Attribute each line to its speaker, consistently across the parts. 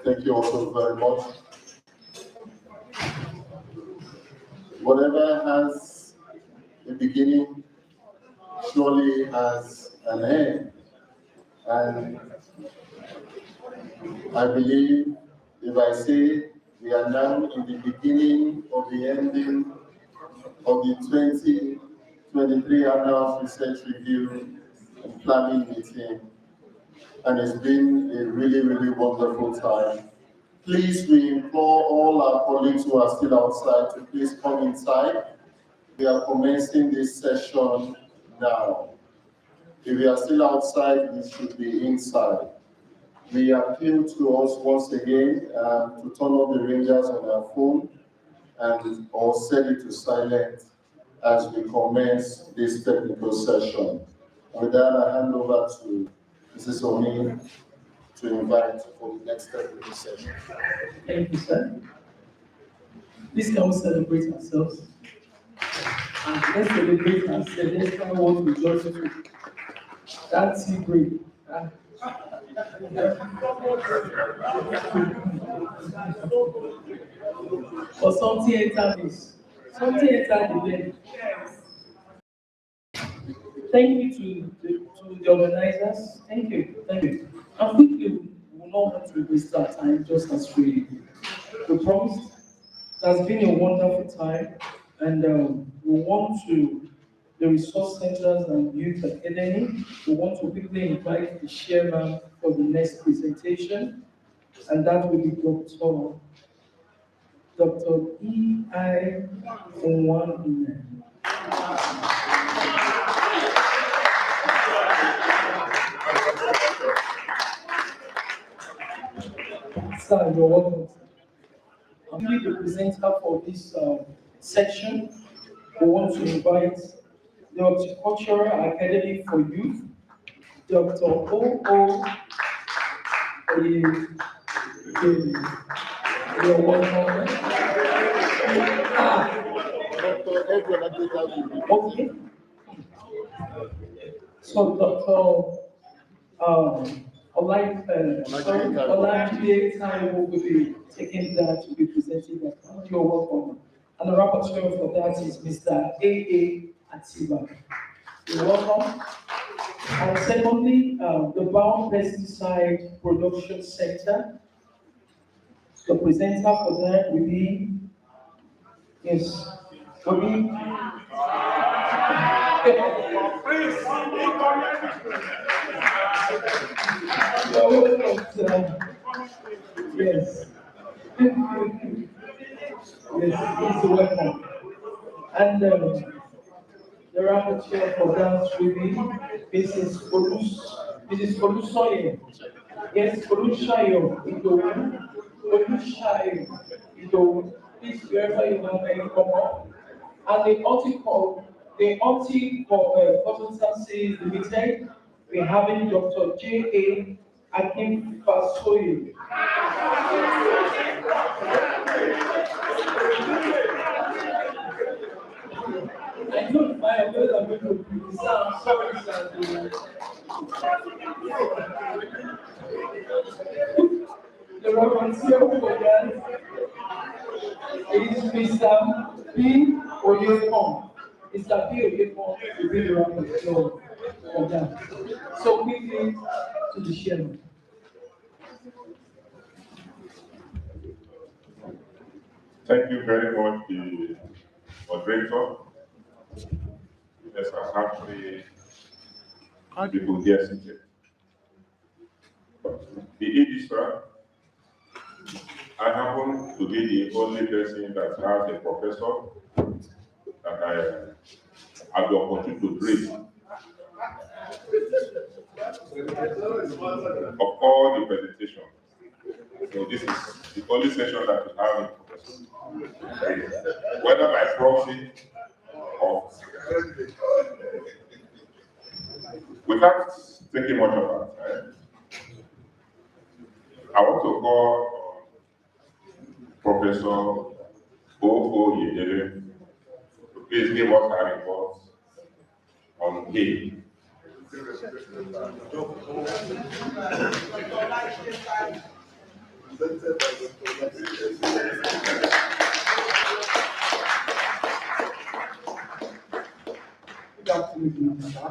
Speaker 1: Thank you also very much. Whatever has a beginning surely has an end. And I believe if I say we are now in the beginning of the ending of the 2023 Annual Research Review and Planning Meeting, and it's been a really, really wonderful time. Please, we implore all our colleagues who are still outside to please come inside. We are commencing this session now. If you are still outside, you should be inside. We appeal to us once again to turn off the ringers on our phone and or set it to silent as we commence this technical session. With that, I hand over to Mrs. Omi to invite for the next technical session.
Speaker 2: Thank you, sir. Please can we celebrate ourselves? And let's celebrate ourselves. Let's try what we just do. That's tea break. For something enter this. Something enter the bed. Thank you to the organizers. Thank you. Thank you. And quickly, we will not want to waste our time just as we promised. It has been a wonderful time, and we want to the resource centers and youth academy. We want to quickly invite the chairman for the next presentation, and that will be Dr. E.I. Onwanine. Sir, you're welcome. I'm really the presenter for this section. We want to invite the Horticultural Academy for Youth, Dr. O.O. You're welcome. Okay. So, Dr. Olajide Taiwo will be taking that to be presenting that. You're welcome. And the rapporteur for that is Mr. A.A. Atiba. You're welcome. And secondly, the Bound Pesticide Production Center. The presenter for that will be, yes. Yes, he's welcome. And the rapporteur for that will be Mrs. Olusoye. Yes, Olusoye Idowu. Olusoye Idowu. Please, wherever you know, may you come up. And the Consultancy Limited, we're having Dr. J.A. Akinfasoye. I know my words are going to be sound sorry, sir. The rapporteur for that is Mr. B. Oyekon. Mr. B. Oyekon will be the rapporteur for that. So quickly to the chairman.
Speaker 3: Thank you very much, the moderator. Yes, I have three people here seated. The Edistra, I happen to be the only person that has a professor that I have the opportunity to brief of all the presentations. So this is the only session that we have in professor. Whether by proxy or without thinking much about it, I want to call Professor O.O. Yedele to please give us her report on him.
Speaker 1: presented by Dr.
Speaker 4: Good afternoon, sir,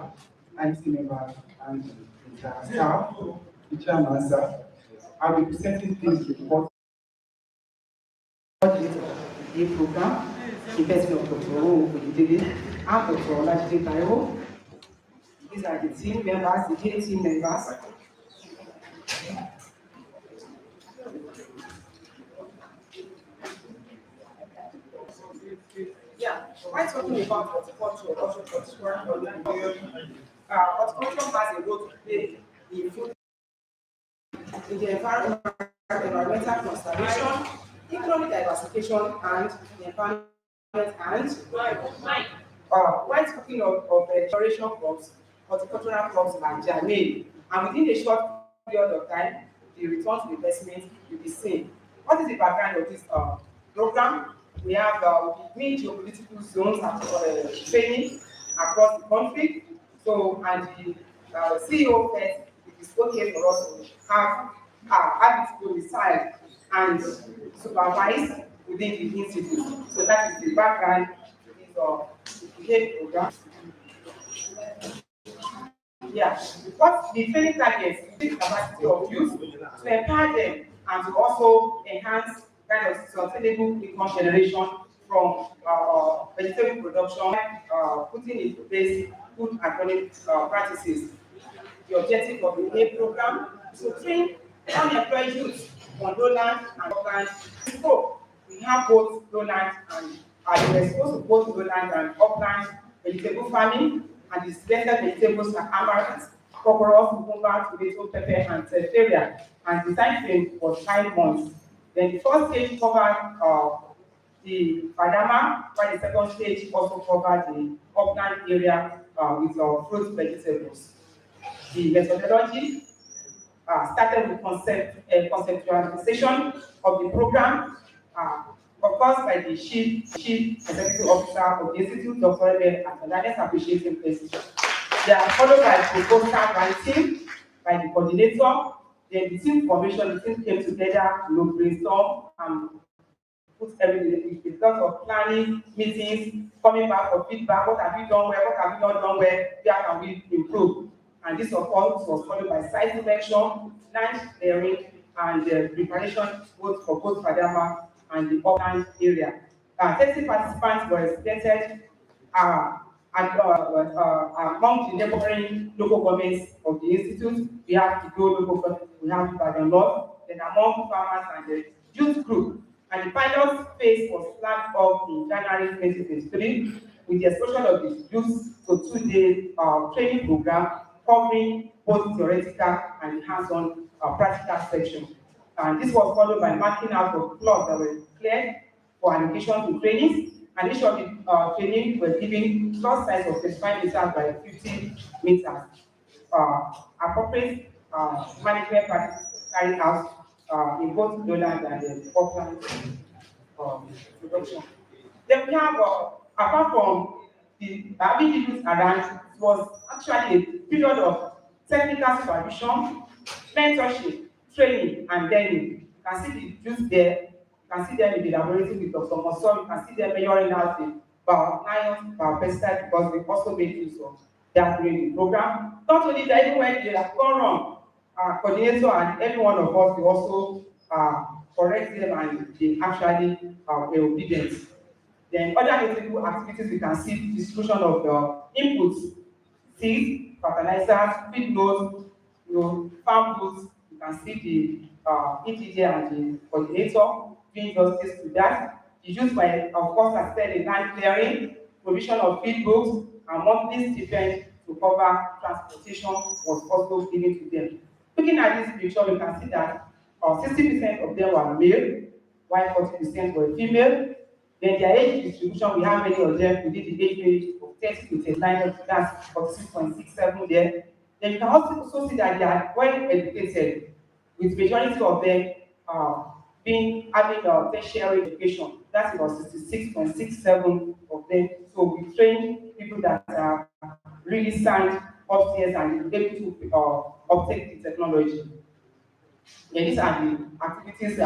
Speaker 4: and team members and staff, the chairman, sir. I'll be presenting this report on the program, the person of Dr. Oyedele and Dr. Olajide Taiwo. These are the team members, the J team members. Yeah, while talking about horticulture, horticulture has a role to play in food, in the environmental conservation, economic diversification, and the environment. And while talking of exploration crops, horticultural crops are germane, and within a short period of time, the return to investment will be seen. What is the background of this program? We have main geopolitical zones training across the country. So, and the CEO said it is okay for us to have it to reside and supervise within the institute. So that is the background to this program. Yeah, what the training targets is the capacity of youth to empower them and to also enhance kind of sustainable income generation from vegetable production, putting in place food economic practices. The objective of the A program is to train unemployed youth on lowland and upland scope. We have both lowland and we're exposed to both lowland and upland vegetable farming, and the selected vegetables are amaranth, cockroach, cucumber, tomato, pepper, and terraria. And the time frame was 5 months. Then the first stage covered the Padama, while the second stage also covered the upland area with fruit vegetables. The methodology started with conceptualization of the program, of course, by the Chief Executive Officer of the Institute, Dr. Ebe Atalanes, appreciating places. They are followed by proposal writing by the coordinator. Then the team formation, the team came together, brainstorm, and put everything. It's a lot of planning, meetings, coming back for feedback. What have you done well? What have you not done well? Where can we improve? And this, of course, was followed by site selection, land clearing, and preparation both for both Padama and the upland area. 30 participants were selected among the neighboring local governments of the institute. We have Ido local government, we have Ibadan North, then among farmers and the youth group. And the pilot phase was planned off in January 2023 with the exposure of the youth to 2-day training program covering both theoretical and hands-on practical section. And this was followed by marking out of plots that were cleared for allocation to trainings. And each of the training were given plot size of 35 meters by 50 meters. Appropriate management practices carried out in both lowland and the upland production. Then we have, apart from the having youth around, it was actually a period of technical supervision, mentorship, training, and learning. You can see the youth there. You can see them in the laboratory with Dr. Mosor. You can see them measuring out the bionions, pesticide, because we also made use of that during the program. Not only that, even when they have gone wrong, coordinator and every one of us will also correct them and they actually were obedient. Then other critical activities, we can see distribution of the inputs, seeds, fertilizers, feed loads, farm goods. You can see the ETJ and the coordinator doing justice to that. The use by, of course, as said, in land clearing, provision of feed books, and monthly stipend to cover transportation was also given to them. Looking at this picture, we can see that 60% of them were male, while 40% were female. Then their age distribution, we have many of them within the age range of 30 to 39, that's 46.67 there. Then you can also see that they are well educated, with majority of them having a tertiary education. That's about 66.67 of them. So we train people that are really sound upstairs and able to uptake the technology. Yeah, these are the activities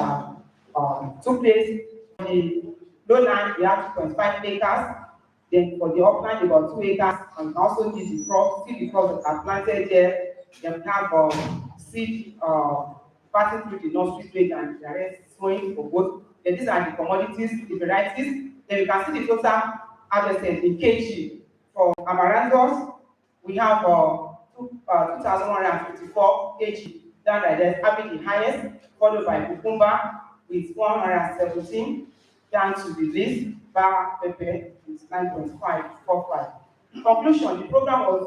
Speaker 4: took place. For the lowland, we have 2.5 acres. Then for the upland, about 2 acres. And also did the crops, see the crops that are planted there. Then we have seed passing through the nursery stage and the rest sowing for both. Then these are the commodities, the varieties. Then you can see the total harvested in kg. For amaranthus, we have 2,154 kg. Down like that, having the highest, followed by cucumber with 117, down to the least, bar pepper with 9.545. Conclusion, the program was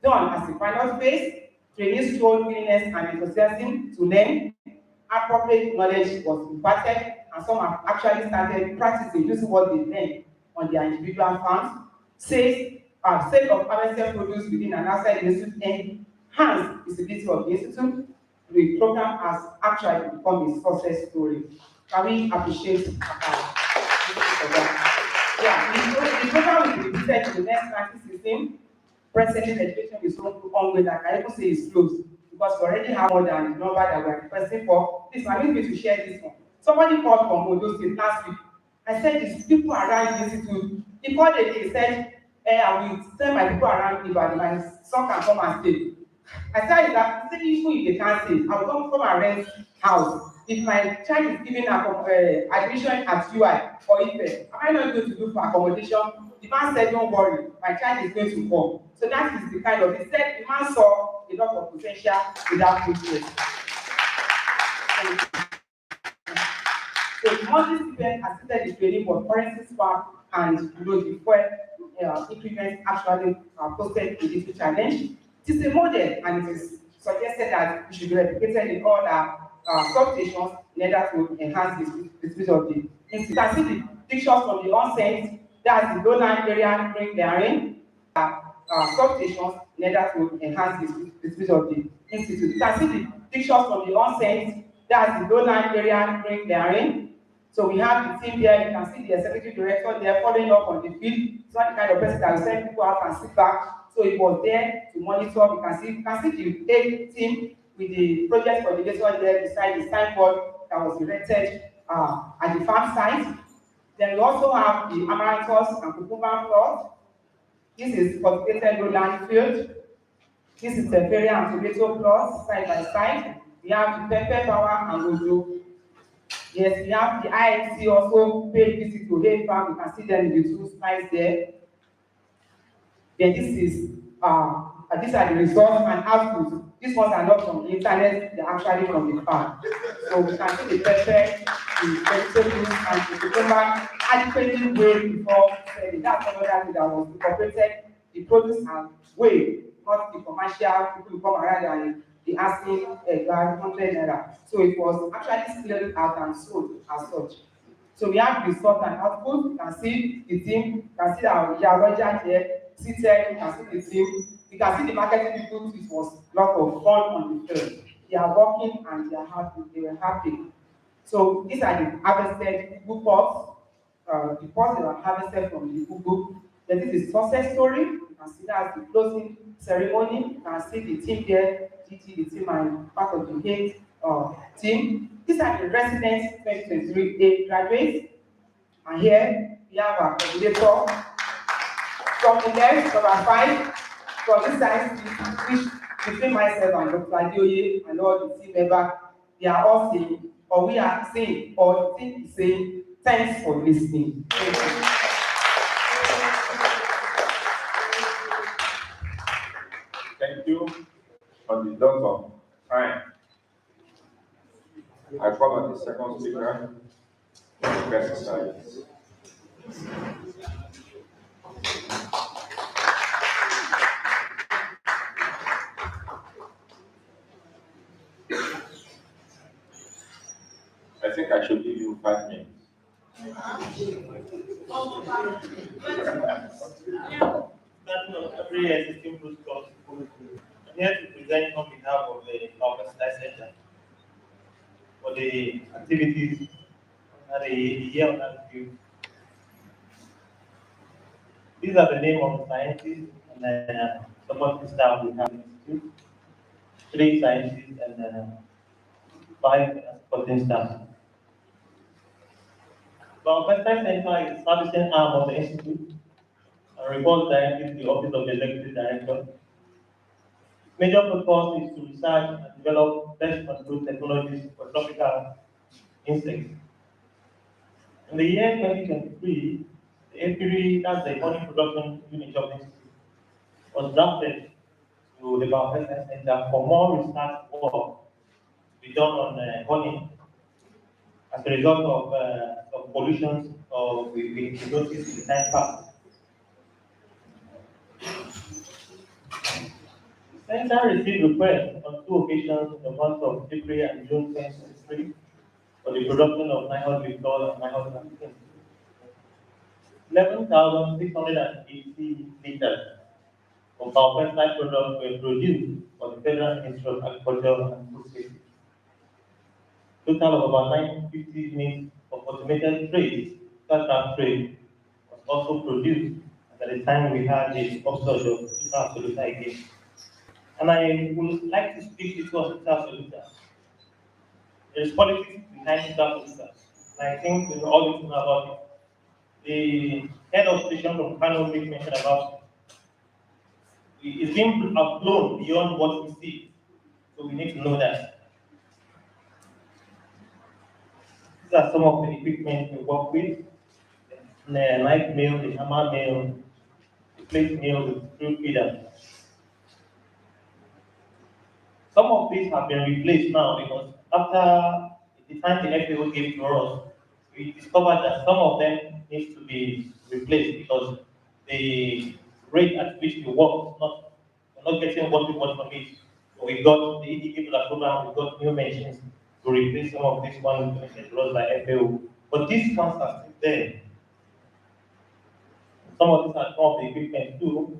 Speaker 4: done as a pilot phase. Trainees showed willingness and enthusiasm to learn. Appropriate knowledge was imparted, and some have actually started practicing using what they learned on their individual farms. Sale of harvested produce within and outside the institute enhance visibility of the institute. The program has actually become a success story. Can we appreciate for that? Yeah, the program will be repeated in the next 2016. Presently, education is so ongoing that I can even say it's closed because we already have more than the number that we are requesting for. Please permit me to share this one. Somebody called from Ondo State last week. I said, these people around the institute, he called again, he said, I will send my people around Ibadan, my son can come and stay. I said, that even if they can't stay, I will come and rent house. If my child is given admission at UI or Ife, am I not going to do for accommodation? The man said, don't worry, my child is going to come. So that is the kind of, he said, the man saw a lot of potential without progress. So the monthly student assisted the training for forensic swap and the fuel increments actually posted in this challenge. It is a model and it is suggested that it should be replicated in all our substations in order to enhance the speed of the institute. You can see the pictures from the onset, that's the lowland area during clearing, substations in order to enhance the speed of the institute. You can see the pictures from the onset, that's the lowland area during clearing. So we have the team there, you can see the executive director there following up on the field. It's not the kind of person that will send people out and sit back. So it was there to monitor. You can see the A team with the project coordinator there beside the signboard that was erected at the farm site. Then we also have the amaranthus and cucumber plot. This is cultivated lowland field. This is the berry and tomato plots side by side. We have the pepper, power, and rojo. Yes, we have the IFC also paid visit to Hay Farm. You can see them in the two slides there. Then these are the results and outputs. These ones are not from the internet, they're actually from the farm. So we can see the pepper, the vegetables, and the cucumber adequately weighed before selling. That's another thing that was incorporated. The produce and weighed, not the commercial people who come around and the asking 100 naira. So it was actually scaled out and sold as such. So we have result and output. You can see the team, you can see our Roger here, seated, you can see the team, you can see the marketing people. It was a lot of fun on the field. They are working and they are happy, they were happy. So these are the harvested Google pots. The pots that were harvested from the Google. Then this is success story. You can see that's the closing ceremony. You can see the team there, GT, the team and part of the gate team. These are the residents 2023 graduates. And here we have our coordinator from the left, number 5, from this side, which between myself and Dr. Adioye and all the team members, they are all saying, or we are saying, or the team is saying, thanks for listening. Thank you.
Speaker 3: Thank you. On the dot of time, I call on the second speaker, pesticides. I think I should give you 5 minutes.
Speaker 5: Every existing protocol. I'm here to present on behalf of the Pesticides Center for the activities that a year on that view. These are the name of the scientists and support staff we have in the institute. 3 scientists and 5 supporting staff. Our Pesticide Center is servicing arm of the institute and reports directly to the Office of the Executive Director. Major purpose is to research and develop pest control technologies for tropical insects. In the year 2023, the apiary, that's the honey production unit of the institute, was drafted to the Biopesticide Center for more research work to be done on honey as a result of pollution we noticed in the time past. The center received requests on 2 occasions in the months of April and June 2023 for the production of 900 dollars and 900 11,680 liters of our pesticide products were produced for the Federal Ministry of Agriculture and Food Safety. Total of about 950 units of automated trays, aircraft tray, was also produced at the time we had the upsurge of Super Soluta again. And I would like to speak to Super Soluta. There is politics behind Super Soluta, and I think we all need to know about it. The head of station from Kano mentioned about it's being blown beyond what we see. So we need to know that. These are some of the equipment we work with. The knife mill, the hammer mill, the plate mill, the screw feeder. Some of these have been replaced now because after the time the FAO gave to us, we discovered that some of them need to be replaced because the rate at which we work, we're not getting what we want from it. So we got the EDP program, we got new machines to replace some of these ones implemented to us by FAO. But these ones are still there. Some of these are some of the equipment too,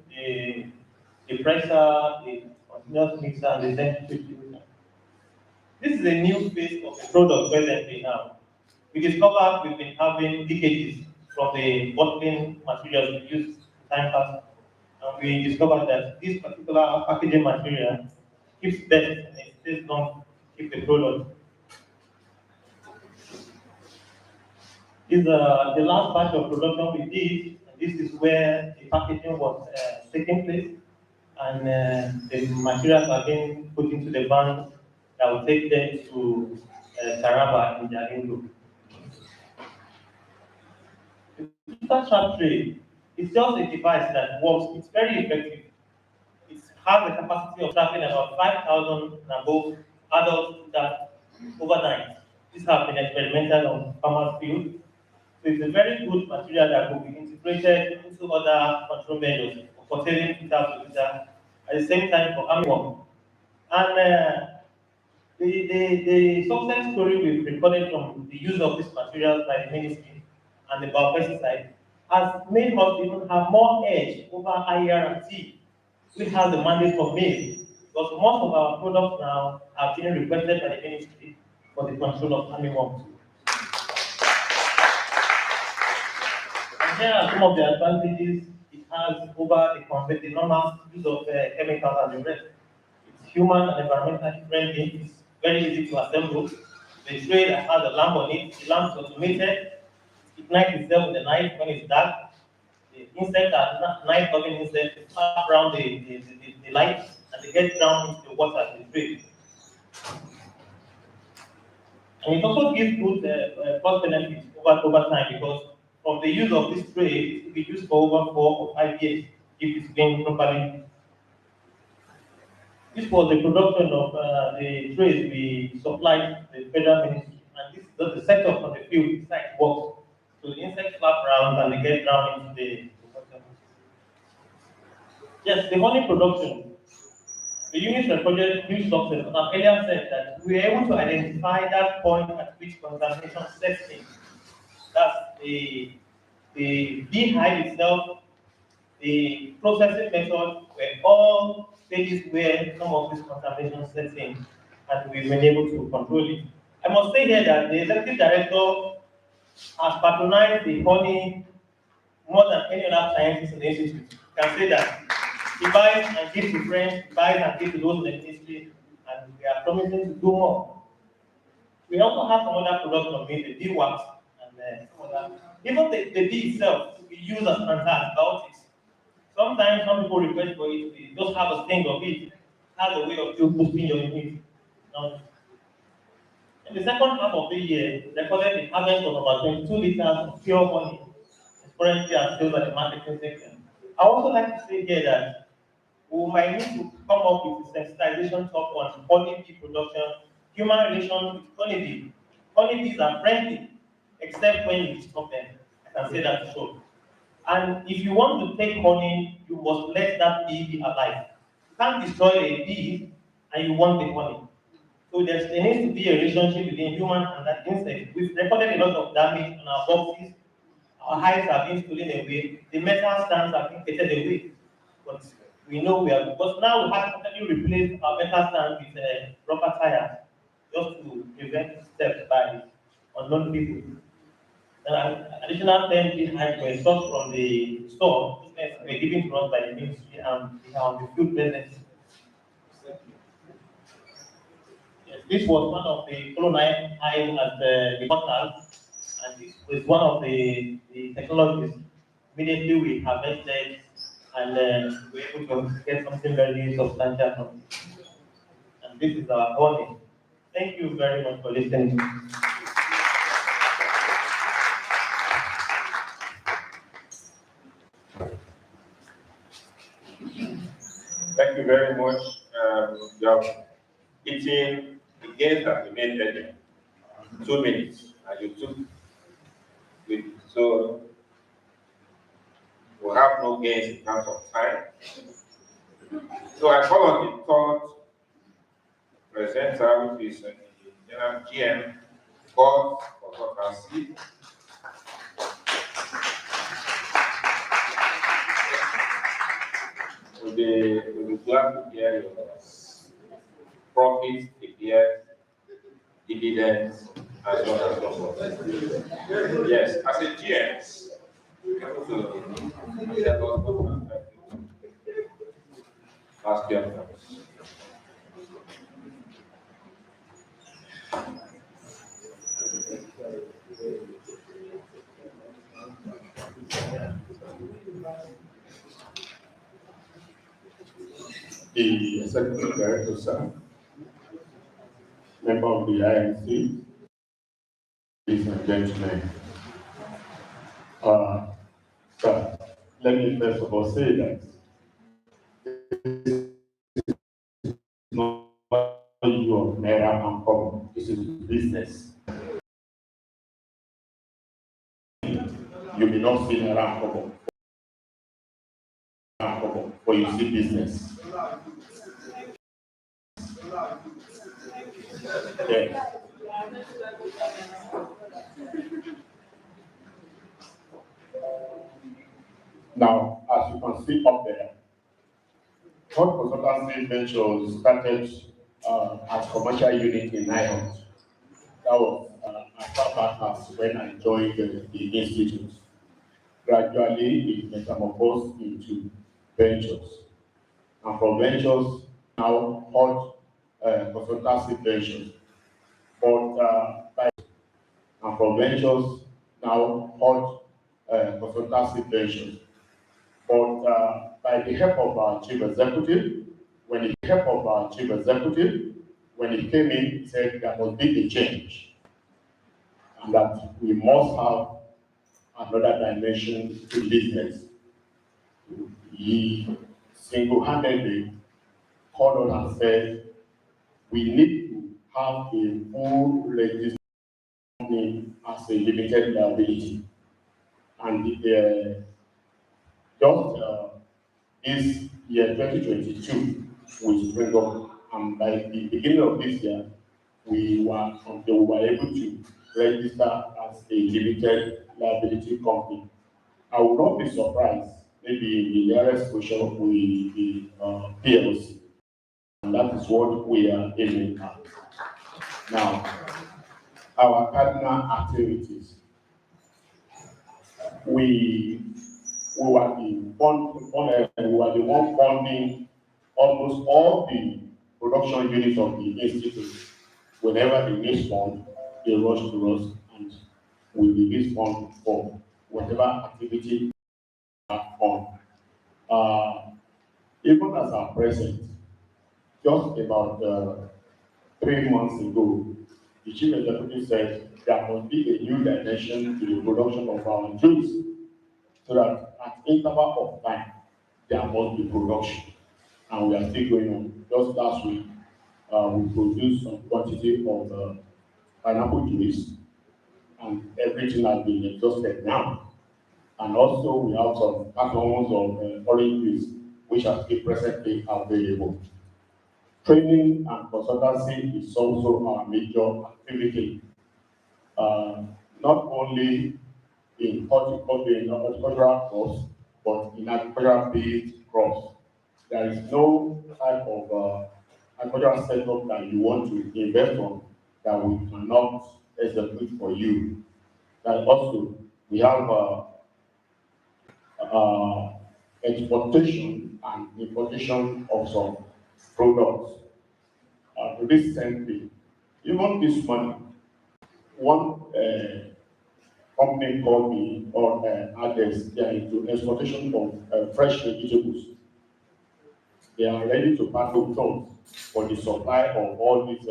Speaker 5: the pressure, the continuous mixer, and the centrifuge. This is a new phase of the product presently now. We discovered we've been having leakages from the bottling materials we use time past, and we discovered that this particular packaging material keeps best and it stays long to keep the product. This is the last batch of production we did, and this is where the packaging was taking place, and the materials are being put into the van that will take them to Taraba in Jalingo. The Super Trap Tray is just a device that works, it's very effective. It has the capacity of trapping about 5,000 and above adults that overnight. These have been experimented on farmers' field. So it's a very good material that will be integrated into other control measures for curtailing filter at the same time for armyworm. And the success story we've recorded from the use of these materials by the ministry and the biopesticide has made us even have more edge over IRT, which has the mandate for maize, because most of our products now have been requested by the ministry for the control of armyworms. And here are some of the advantages it has over the normal use of chemicals and the rest. It's human and environmentally friendly. It's very easy to assemble. The tray that has a lamp on it, the lamp is automated. It ignites itself with the knife when it's dark. The insect are knife loving insects up around the light and they get down into the water in the tray. And it also gives good cost benefits over time because from the use of this tray, it will be used for over 4 or 5 years if it's being properly. This was the production of the trays we supplied to the federal ministry, and this is just the setup on the field, the site works. So the insects flap around and they get down into the water. Yes, the honey production. The units recorded huge success, and I earlier said that we were able to identify that point at which contamination sets in. That's the beehive itself, the processing method were all stages where some of this contamination sets in, and we've been able to control it. I must say here that the executive director has patronized the honey more than any other scientist in the institute. You can say that. He buys and gives to friends, he buys and gives to those in the ministry, and we are promising to do more. We also have some other products of meat, the bee wax, and some other. Even the bee itself, we use as antibiotics. Sometimes some people request for it, we just have a sting of it, has a way of still boosting your immunity. Now, in the second half of the year, recorded the harvest of about 22 liters of pure honey. It's currently at sales at the marketing section. I also like to say here that we might need to come up with a sensitization talk on honeybee production, human relations with honeybee. Honeybees are friendly, except when you stop them. I can say that for sure. And if you want to take honey, you must let that bee be alive. You can't destroy a bee and you want the honey. So there needs to be a relationship between human and that insect. We've recorded a lot of damage on our boxes. Our hives are being stolen away. The metal stands are being taken away. But we know we are, because now we have totally replaced our metal stands with rubber tires just to prevent theft by unknown people. Additional 10 big hives were sourced from the store, were given to us by the ministry, and we have the field present. Yes, this was one of the colonized hives at the portal, and this was one of the technologies. Immediately we harvested and we were able to get something very substantial from it. And this is our honey. Thank you very much for listening.
Speaker 3: Thank you very much. You have eaten the gains that we made earlier. 2 minutes, and you took it. So we have no gains in terms of time. So I call on the third presenter, which is General GM for consultancy. We'll be glad to hear your profits, declared dividends, and so on and so forth. Yes, as a GM, ask your questions.
Speaker 6: The Executive Director, sir, member of the INC, ladies and gentlemen. Sir, let me first of all say that this is not you of Naira and Kobo. This is business. You may not see Naira and Kobo, but you see business. Yes. Now, as you can see up there, Third Consultancy Ventures started as commercial unit in Nihon. That was as far back as when I joined the institute. Gradually, it metamorphosed into ventures. And from ventures, now Third Consultancy Ventures. And from ventures, now Third Consultancy Ventures. But by the help of our chief executive, when he came in, he said there must be a change, and that we must have another dimension to business. He single-handedly called on and said, we need to have a full registered company as a limited liability. And just this year, 2022, we spring up, and by the beginning of this year, we were able to register as a limited liability company. I will not be surprised, maybe in the nearest future we will be PLC, and that is what we are aiming at. Now, our cardinal activities. We were the one funding almost all the production units of the institute whenever they need fund, they rush to us and we release funds for whatever activity they are on. Even as our president, just about 3 months ago, the chief executive said there must be a new dimension to the production of our juice, so that at interval of time there must be production, and we are still going on. Just last week, we produced some quantity of pineapple juice, and everything has been exhausted now. And also, we have some cartons of orange juice, which are still presently available. Training and consultancy is also our major activity, not only in horticultural crops, but in agricultural-based crops. There is no type of agricultural setup that you want to invest on that we cannot execute for you. That also, we have exportation and importation of some products. Recently, even this morning, one company called me or others, they are into exportation of fresh vegetables. They are ready to paddle trucks for the supply of all these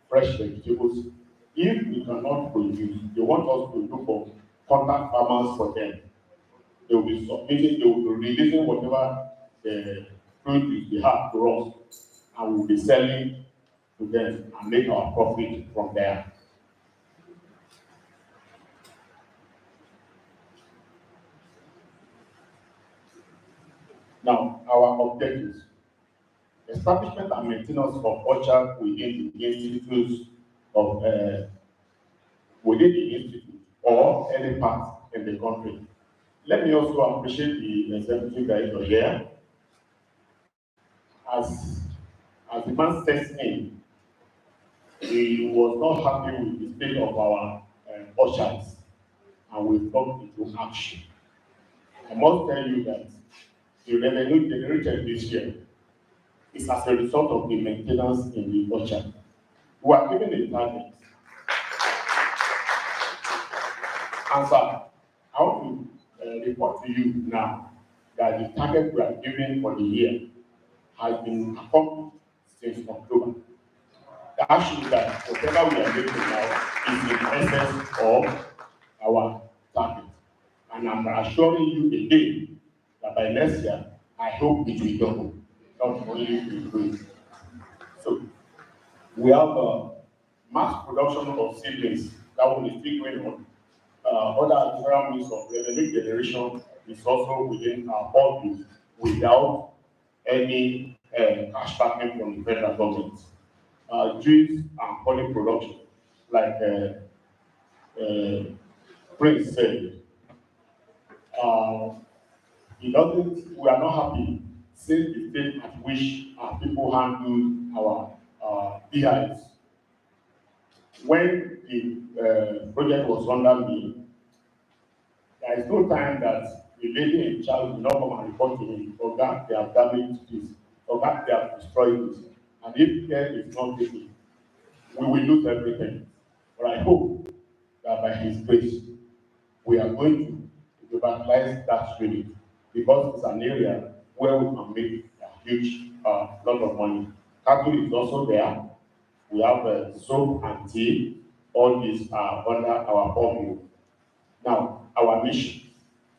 Speaker 6: fresh vegetables. If we cannot produce, they want us to look for contact farmers for them. They will be submitting, they will be releasing whatever produce they have to us, and we will be selling to them and make our profit from there. Now, our objectives: establishment and maintenance of orchard within the institutes of within the institute or any part in the country. Let me also appreciate the executive director here. As the man steps in, he was not happy with the state of our orchards, and we come into action. I must tell you that the revenue generated this year is as a result of the maintenance in the orchard. We are given a target. And sir, I want to report to you now that the target we are given for the year has been accomplished since October. Actually, that whatever we are making now is in excess of our target. And I'm assuring you again that by next year, I hope it will double, not only increase. So, we have mass production of seedlings that will be still going on. Other different means of revenue generation is also within our purview without any cash backing from the federal government. Juice and honey production, like Prince said, we are not happy since the state at which our people handle our beehives. When the project was under me, there is no time that the lady in charge will not come and report to me, or that they have damaged this, or that they have destroyed this. And if care is not taken, we will lose everything. But I hope that by His grace, we are going to revitalize that spirit, because it's an area where we can make a huge lot of money. Cattle is also there. We have soap and tea. All these are under our purview. Now, our mission.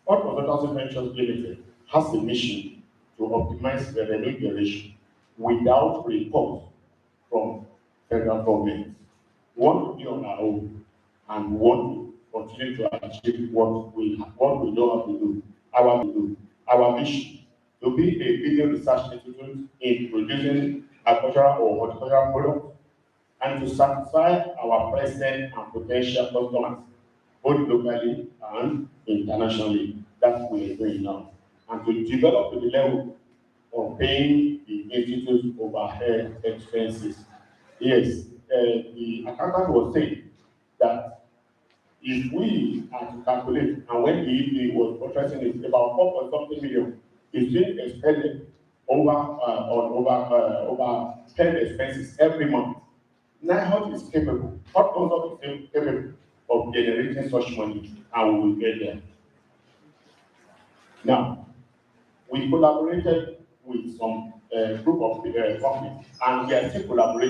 Speaker 6: Hot Consultancy Ventures Limited has a mission to optimize revenue generation without recourse from federal government. We want to be on our own, and we want to continue to achieve what we know how to do. Our mission to be a leading research institute in producing agricultural or horticultural products, and to satisfy our present and potential customers, both locally and internationally. That's what we're doing now. And to develop to the level of paying the institute's overhead expenses. Yes, the accountant was saying that if we are to calculate, and when the EPA was addressing it, about 4.something million is being expended over overhead expenses every month. NIHOT is capable, Port Consult is capable of generating such money, and we will get there. Now, we collaborated with some group of companies, and we are still collaborating.